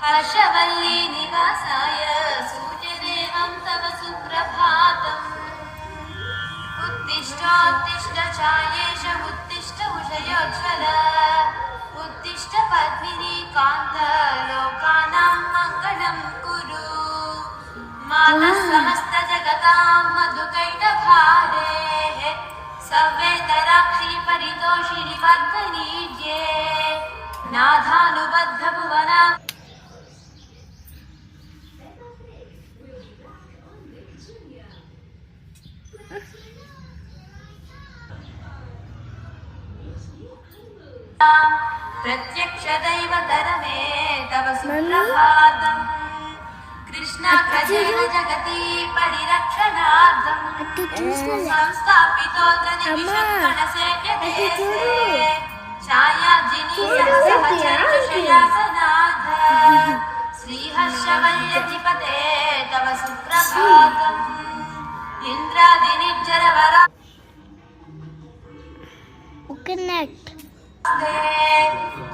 हर्षवल्ली निवासाय सूर्यदेवं तव सुप्रभातम् उत्तिष्ठोत्तिष्ठ चायेश उत्तिष्ठ उषयोज्ज्वल उत्तिष्ठ पद्मिनी कान्त लोकानां मङ्गलं कुरु मातः समस्त जगतां मधुकैटभारेः सव्येतराक्षि परितोषिणि पद्मनीड्ये नाथानुबद्ध भुवना प्रत्यक्ष दैवतरमे तव सुप्रभातम् कृष्णाग्रजेन जगति परिरक्षणार्थम् संस्थापितोऽत्र निमिषत्कणसेव्यते छायाब्जिनी सहसहचर्षयासनाथ श्रीहर्षवल्यधिपते तव सुप्रभातम् इन्द्रादिनिर्जरवरा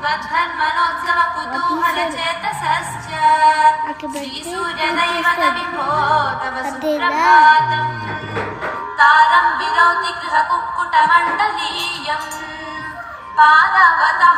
त्वद्धन्मनोत्सव कुतूहल चेतसश्च श्रीसूर्यदैवत विभो तव सुप्रभातम् तारं विरोधि गृहकुक्कुटमण्डलीयं पादवतः